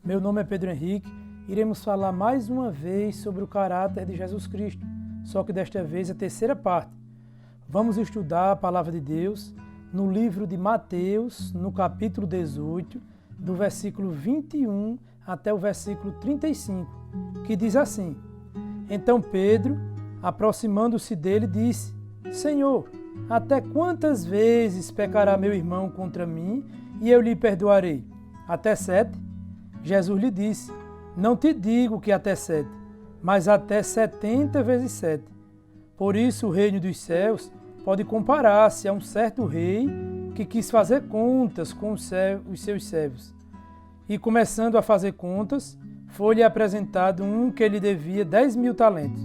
Meu nome é Pedro Henrique. Iremos falar mais uma vez sobre o caráter de Jesus Cristo, só que desta vez a terceira parte. Vamos estudar a Palavra de Deus no livro de Mateus, no capítulo 18, do versículo 21 até o versículo 35, que diz assim: Então Pedro, aproximando-se dele, disse: Senhor, até quantas vezes pecará meu irmão contra mim e eu lhe perdoarei? Até 7? Jesus lhe disse: Não te digo que até 7, mas até 70 vezes 7. Por isso o reino dos céus pode comparar-se a um certo rei que quis fazer contas com os seus servos. E começando a fazer contas, foi-lhe apresentado um que lhe devia 10.000 talentos.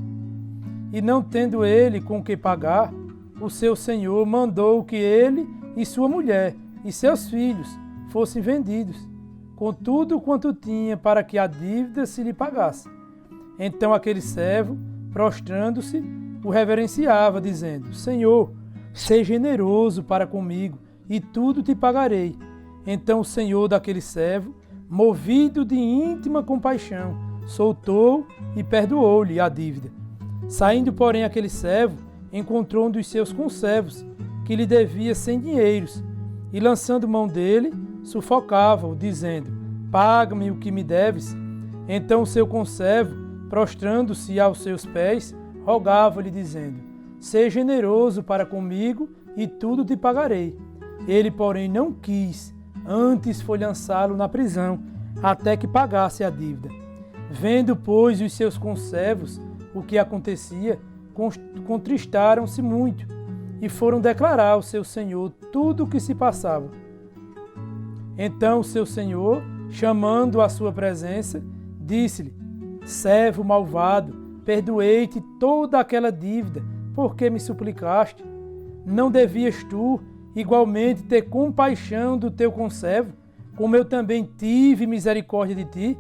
E não tendo ele com que pagar, o seu senhor mandou que ele e sua mulher e seus filhos fossem vendidos, com tudo quanto tinha, para que a dívida se lhe pagasse. Então aquele servo, prostrando-se, o reverenciava, dizendo: Senhor, seja generoso para comigo, e tudo te pagarei. Então o senhor daquele servo, movido de íntima compaixão, soltou e perdoou-lhe a dívida. Saindo, porém, aquele servo, encontrou um dos seus conservos, que lhe devia 100 dinheiros, e lançando mão dele, sufocava-o, dizendo: Paga-me o que me deves. Então o seu conservo, prostrando-se aos seus pés, rogava-lhe, dizendo: Seja generoso para comigo, e tudo te pagarei. Ele, porém, não quis, antes foi lançá-lo na prisão, até que pagasse a dívida. Vendo, pois, os seus conservos o que acontecia, contristaram-se muito, e foram declarar ao seu senhor tudo o que se passava. Então o seu senhor, chamando-o à sua presença, disse-lhe: Servo malvado, perdoei-te toda aquela dívida, porque me suplicaste. Não devias tu, igualmente, ter compaixão do teu conservo, como eu também tive misericórdia de ti?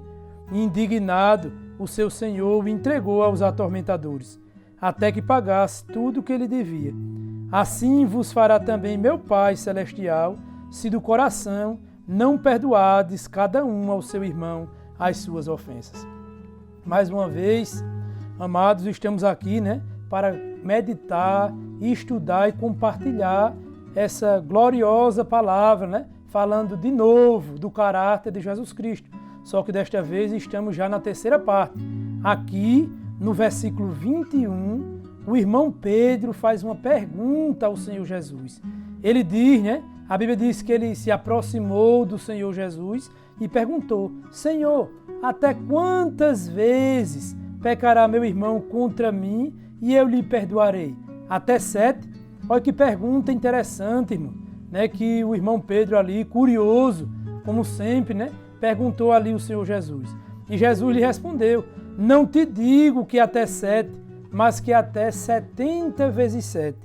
Indignado, o seu senhor o entregou aos atormentadores, até que pagasse tudo o que ele devia. Assim vos fará também meu Pai Celestial, se do coração não perdoardes cada um ao seu irmão as suas ofensas. Mais uma vez, amados, estamos aqui, para meditar, estudar e compartilhar essa gloriosa palavra, falando de novo do caráter de Jesus Cristo. Só que desta vez estamos já na terceira parte. Aqui, no versículo 21, o irmão Pedro faz uma pergunta ao Senhor Jesus. Ele diz, a Bíblia diz que ele se aproximou do Senhor Jesus e perguntou: Senhor, até quantas vezes pecará meu irmão contra mim e eu lhe perdoarei? Até 7? Olha que pergunta interessante, irmão. Que o irmão Pedro ali, curioso, como sempre, perguntou ali o Senhor Jesus. E Jesus lhe respondeu: Não te digo que até 7, mas que até 70 vezes 7.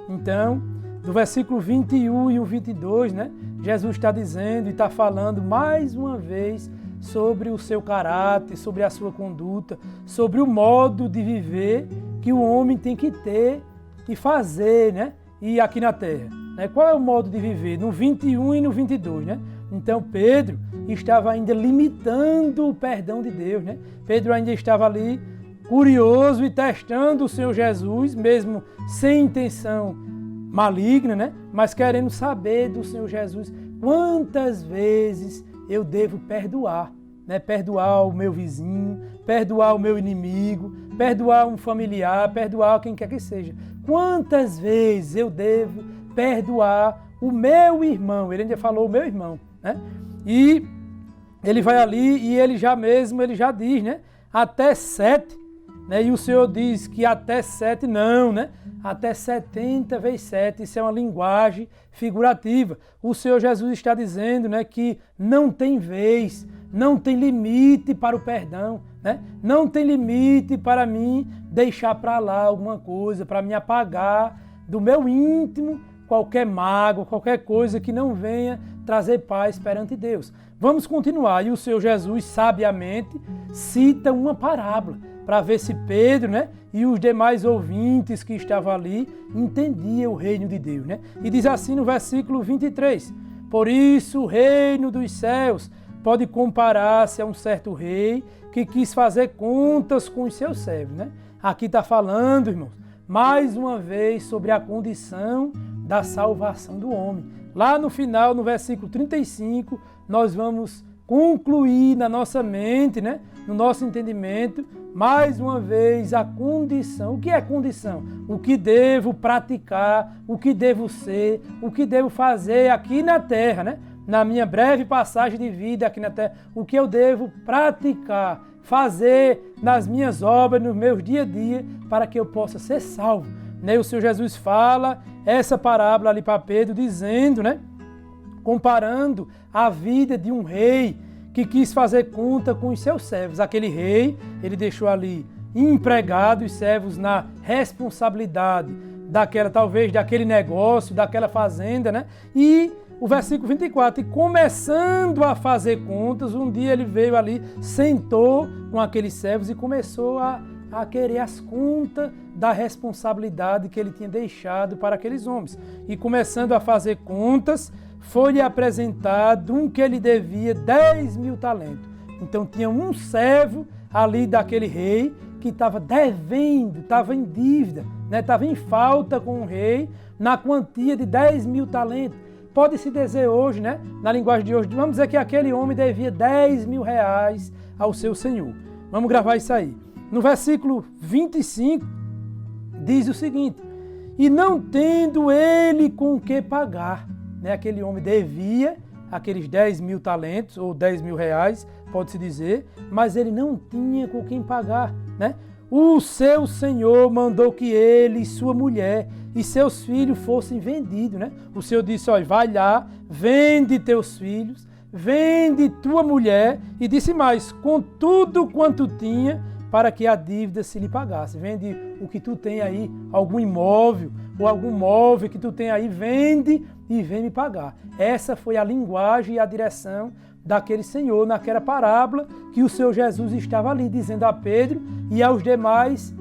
Então, do versículo 21 e o 22, Jesus está dizendo e está falando mais uma vez sobre o seu caráter, sobre a sua conduta, sobre o modo de viver que o homem tem que ter e fazer, e aqui na terra. Qual é o modo de viver? No 21 e no 22, Então Pedro estava ainda limitando o perdão de Deus, Pedro ainda estava ali curioso e testando o Senhor Jesus, mesmo sem intenção maligna, mas querendo saber do Senhor Jesus quantas vezes eu devo perdoar, perdoar o meu vizinho, perdoar o meu inimigo, perdoar um familiar, perdoar quem quer que seja. Quantas vezes eu devo perdoar o meu irmão? Ele ainda falou o meu irmão, E ele vai ali e ele já diz, até 7, E o Senhor diz que até 7 não, Até 70 vezes 7, isso é uma linguagem figurativa. O Senhor Jesus está dizendo, que não tem vez, não tem limite para o perdão, Não tem limite para mim deixar para lá alguma coisa, para me apagar do meu íntimo qualquer mágoa, qualquer coisa que não venha trazer paz perante Deus. Vamos continuar. E o Senhor Jesus, sabiamente, cita uma parábola para ver se Pedro, e os demais ouvintes que estavam ali entendiam o reino de Deus, E diz assim no versículo 23: Por isso o reino dos céus pode comparar-se a um certo rei que quis fazer contas com os seus servos, né? Aqui está falando, irmãos, mais uma vez sobre a condição da salvação do homem. Lá no final, no versículo 35, nós vamos concluir na nossa mente, né? No nosso entendimento, mais uma vez a condição. O que é condição? O que devo praticar, o que devo ser, o que devo fazer aqui na terra, né? Na minha breve passagem de vida aqui na terra, o que eu devo praticar, fazer nas minhas obras, no meu dia a dia, para que eu possa ser salvo. Né? O Senhor Jesus fala essa parábola ali para Pedro, dizendo, né? Comparando a vida de um rei que quis fazer conta com os seus servos. Aquele rei, ele deixou ali empregado os servos na responsabilidade talvez daquele negócio, daquela fazenda, né? E o versículo 24, e começando a fazer contas, um dia ele veio ali, sentou com aqueles servos e começou a querer as contas da responsabilidade que ele tinha deixado para aqueles homens. E começando a fazer contas, foi-lhe apresentado um que ele devia 10.000 talentos. Então tinha um servo ali daquele rei que estava devendo, estava em dívida, né? Estava em falta com o rei na quantia de 10.000 talentos. Pode-se dizer hoje, né? Na linguagem de hoje, vamos dizer que aquele homem devia 10.000 reais ao seu senhor. Vamos gravar isso aí. No versículo 25, diz o seguinte, e não tendo ele com que pagar, né? Aquele homem devia aqueles 10.000 talentos, ou 10.000 reais, pode-se dizer, mas ele não tinha com quem pagar, né? O seu senhor mandou que ele, sua mulher e seus filhos fossem vendidos, né? O Senhor disse, olha, vai lá, vende teus filhos, vende tua mulher, e disse mais, com tudo quanto tinha, para que a dívida se lhe pagasse. Vende o que tu tem aí, algum imóvel ou algum móvel que tu tem aí, vende e vem me pagar. Essa foi a linguagem e a direção daquele Senhor, naquela parábola que o Senhor Jesus estava ali dizendo a Pedro e aos demais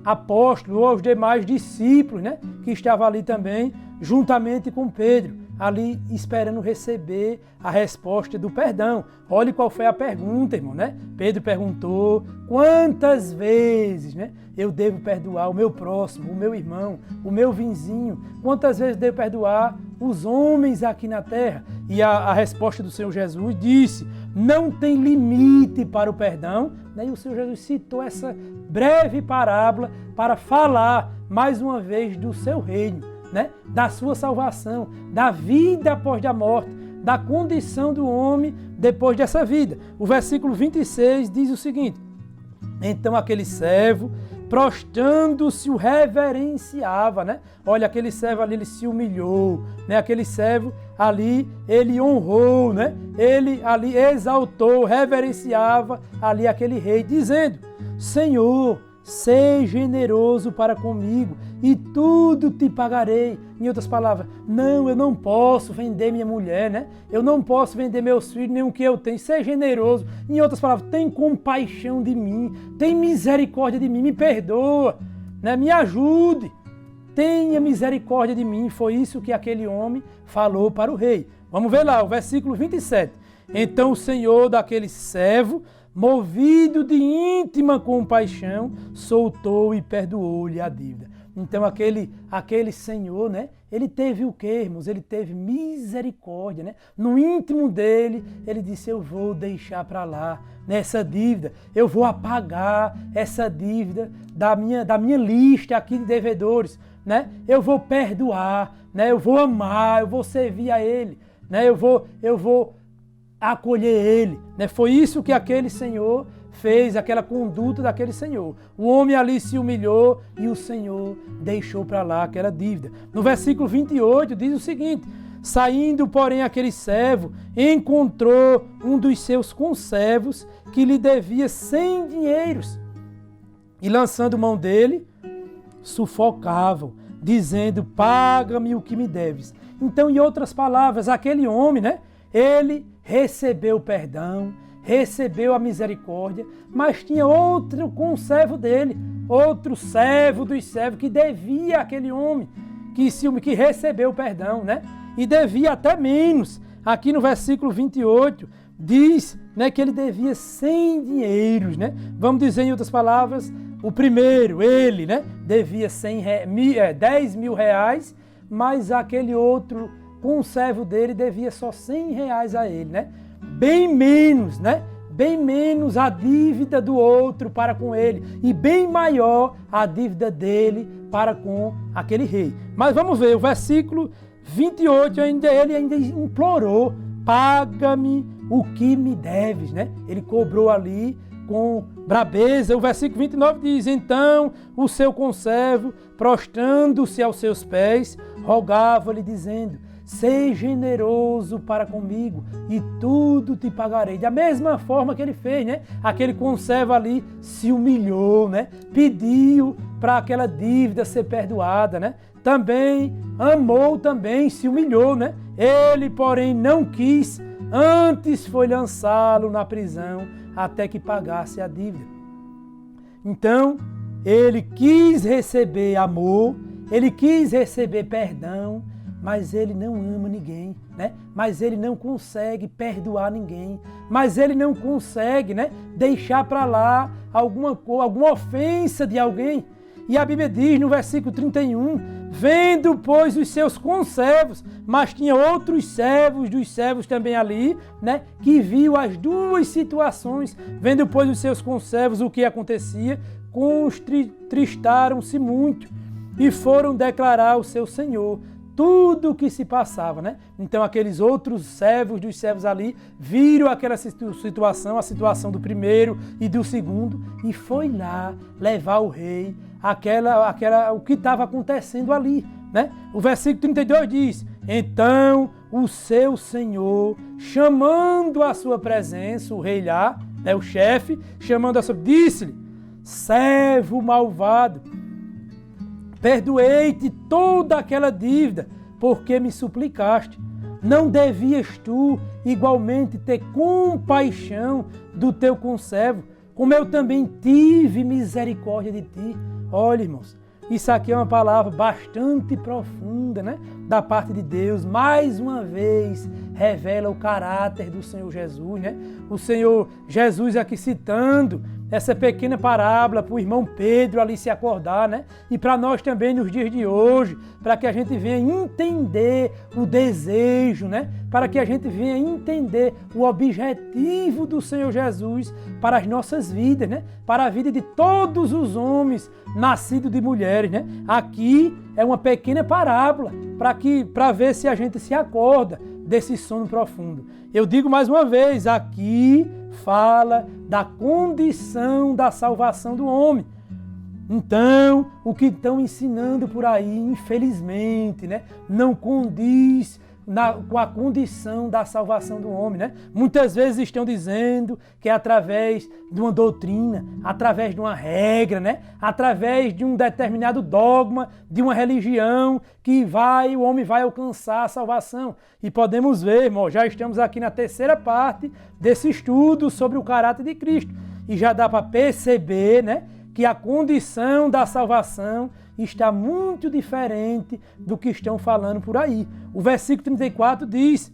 apóstolos ou aos demais discípulos, né, que estavam ali também, juntamente com Pedro, ali esperando receber a resposta do perdão. Olhe qual foi a pergunta, irmão, né? Pedro perguntou, quantas vezes, né, eu devo perdoar o meu próximo, o meu irmão, o meu vizinho? Quantas vezes devo perdoar os homens aqui na terra? E a resposta do Senhor Jesus disse, não tem limite para o perdão. E o Senhor Jesus citou essa breve parábola para falar mais uma vez do seu reino, né? Da sua salvação, da vida após a morte, da condição do homem depois dessa vida. O versículo 26 diz o seguinte, então aquele servo, prostrando-se, o reverenciava, né? Olha, aquele servo ali, ele se humilhou, né? Aquele servo ali, ele honrou, né? Ele ali exaltou, reverenciava ali aquele rei, dizendo, Senhor, seja generoso para comigo e tudo te pagarei. Em outras palavras, não, eu não posso vender minha mulher, né? Eu não posso vender meus filhos, nem o que eu tenho. Seja generoso. Em outras palavras, tem compaixão de mim, tem misericórdia de mim, me perdoa, né? Me ajude, tenha misericórdia de mim. Foi isso que aquele homem falou para o rei. Vamos ver lá, o versículo 27. Então o Senhor daquele servo, movido de íntima compaixão, soltou e perdoou-lhe a dívida. Então aquele Senhor, né? Ele teve o quê, irmãos? Ele teve misericórdia, né? No íntimo dele, ele disse, eu vou deixar para lá nessa dívida, eu vou apagar essa dívida da minha lista aqui de devedores, né? Eu vou perdoar, né? Eu vou amar, eu vou servir a ele, né? Eu vou acolher ele, né? Foi isso que aquele Senhor fez, aquela conduta daquele Senhor. O homem ali se humilhou e o Senhor deixou para lá aquela dívida. No versículo 28 diz o seguinte, saindo, porém, aquele servo, encontrou um dos seus conservos que lhe devia 100 dinheiros e, lançando mão dele, sufocavam, dizendo, paga-me o que me deves. Então, em outras palavras, aquele homem, né? Ele recebeu o perdão, recebeu a misericórdia, mas tinha outro conservo dele, outro servo dos servos que devia àquele homem, que recebeu o perdão, né? E devia até menos. Aqui no versículo 28 diz, né, que ele devia 100 dinheiros, né? Vamos dizer em outras palavras, o primeiro, ele, né, devia 10 mil reais, mas aquele outro conservo dele devia só 100 reais a ele, né? Bem menos, né? Bem menos a dívida do outro para com ele e bem maior a dívida dele para com aquele rei. Mas vamos ver, o versículo 28, ele ainda implorou, paga-me o que me deves, né? Ele cobrou ali com brabeza. O versículo 29 diz, então o seu conservo, prostrando-se aos seus pés, rogava-lhe dizendo, seja generoso para comigo e tudo te pagarei. Da mesma forma que ele fez, né? Aquele conservo ali se humilhou, né? Pediu para aquela dívida ser perdoada, né? Também amou, também se humilhou, né? Ele, porém, não quis, antes foi lançá-lo na prisão até que pagasse a dívida. Então, ele quis receber amor, ele quis receber perdão, mas ele não ama ninguém, né? Mas ele não consegue perdoar ninguém, mas ele não consegue, né, deixar para lá alguma ofensa de alguém. E a Bíblia diz no versículo 31, vendo, pois, os seus conservos, mas tinha outros servos, dos servos também ali, né, que viu as duas situações, vendo, pois, os seus conservos o que acontecia, contristaram-se muito e foram declarar ao seu senhor tudo o que se passava, né? Então aqueles outros servos dos servos ali viram aquela situação, a situação do primeiro e do segundo, e foi lá levar ao rei o que estava acontecendo ali, né? O versículo 32 diz, então o seu senhor, chamando a sua presença, o rei lá, né, o chefe, chamando a sua, disse-lhe, servo malvado, perdoei-te toda aquela dívida, porque me suplicaste. Não devias tu igualmente ter compaixão do teu conservo, como eu também tive misericórdia de ti? Olha, irmãos, isso aqui é uma palavra bastante profunda, né? Da parte de Deus. Mais uma vez, revela o caráter do Senhor Jesus, né? O Senhor Jesus aqui citando essa pequena parábola para o irmão Pedro ali se acordar, né? E para nós também nos dias de hoje, para que a gente venha entender o desejo, né? Para que a gente venha entender o objetivo do Senhor Jesus para as nossas vidas, né? Para a vida de todos os homens nascidos de mulheres, né? Aqui é uma pequena parábola para ver se a gente se acorda desse sono profundo. Eu digo mais uma vez, aqui fala da condição da salvação do homem. Então, o que estão ensinando por aí, infelizmente, né, não condiz com a condição da salvação do homem, né? Muitas vezes estão dizendo que é através de uma doutrina, através de uma regra, né? Através de um determinado dogma, de uma religião, que o homem vai alcançar a salvação. E podemos ver, irmão, já estamos aqui na terceira parte desse estudo sobre o caráter de Cristo. E já dá para perceber, né, que a condição da salvação está muito diferente do que estão falando por aí. O versículo 34 diz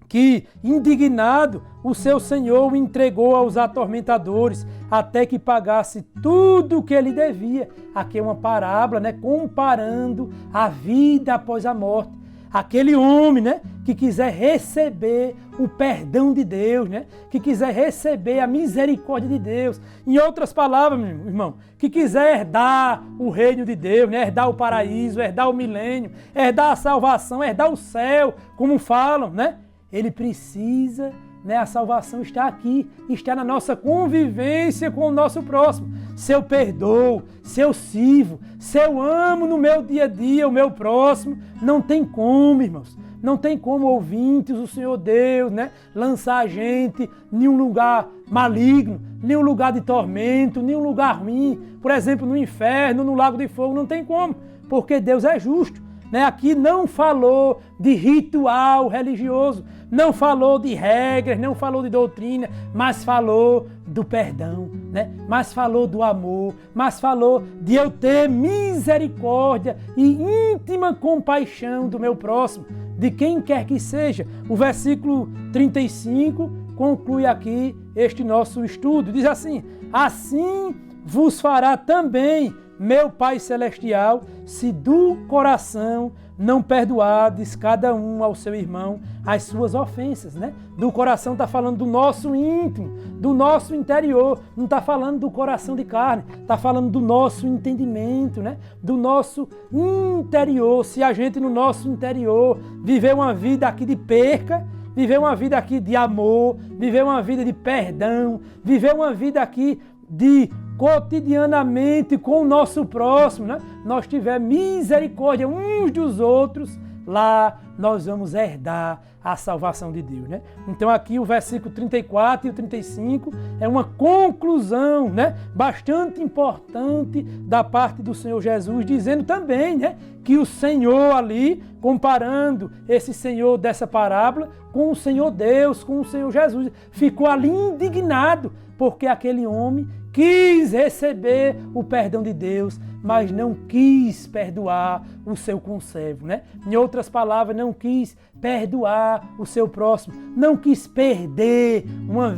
que, indignado, o seu senhor o entregou aos atormentadores até que pagasse tudo o que ele devia. Aqui é uma parábola, né, comparando a vida após a morte. Aquele homem, né, que quiser receber o perdão de Deus, né, que quiser receber a misericórdia de Deus. Em outras palavras, meu irmão, que quiser herdar o reino de Deus, né, herdar o paraíso, herdar o milênio, herdar a salvação, herdar o céu, como falam, né, ele precisa, né, a salvação está aqui, está na nossa convivência com o nosso próximo. Se eu perdoo, se eu sirvo, se eu amo no meu dia a dia o meu próximo, não tem como, irmãos. Não tem como, ouvintes, o Senhor Deus, né, lançar a gente em um lugar maligno, em um lugar de tormento, em um lugar ruim, por exemplo, no inferno, no lago de fogo, não tem como, porque Deus é justo. Né? Aqui não falou de ritual religioso, não falou de regras, não falou de doutrina, mas falou do perdão, né? Mas falou do amor, mas falou de eu ter misericórdia e íntima compaixão do meu próximo, de quem quer que seja. O versículo 35 conclui aqui este nosso estudo. Diz assim: assim vos fará também meu Pai Celestial, se do coração não perdoardes cada um ao seu irmão as suas ofensas, né? Do coração está falando do nosso íntimo, do nosso interior, não está falando do coração de carne, está falando do nosso entendimento, né? Do nosso interior. Se a gente no nosso interior viver uma vida aqui de perca, viver uma vida aqui de amor, viver uma vida de perdão, viver uma vida aqui de cotidianamente com o nosso próximo, né? Nós tiver misericórdia uns dos outros, lá nós vamos herdar a salvação de Deus, né? Então aqui o versículo 34 e o 35 é uma conclusão, né? Bastante importante da parte do Senhor Jesus, dizendo também, né? Que o Senhor ali, comparando esse Senhor dessa parábola com o Senhor Deus, com o Senhor Jesus, ficou ali indignado, porque aquele homem quis receber o perdão de Deus, mas não quis perdoar o seu conservo, né? Em outras palavras, não quis perdoar o seu próximo, não quis perder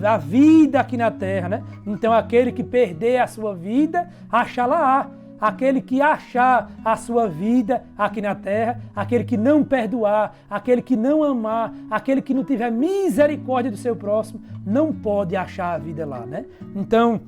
a vida aqui na terra, né? Então aquele que perder a sua vida, achá-la-á. Aquele que achar a sua vida aqui na terra, aquele que não perdoar, aquele que não amar, aquele que não tiver misericórdia do seu próximo, não pode achar a vida lá, né? Então,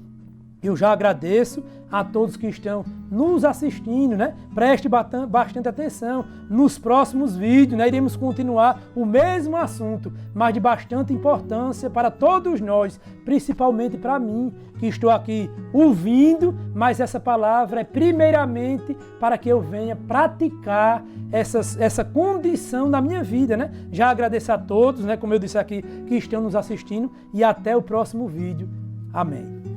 eu já agradeço a todos que estão nos assistindo, né? Preste bastante atenção. Nos próximos vídeos, né, iremos continuar o mesmo assunto, mas de bastante importância para todos nós, principalmente para mim, que estou aqui ouvindo, mas essa palavra é primeiramente para que eu venha praticar essa condição na minha vida, né? Já agradeço a todos, né, como eu disse aqui, que estão nos assistindo, e até o próximo vídeo. Amém.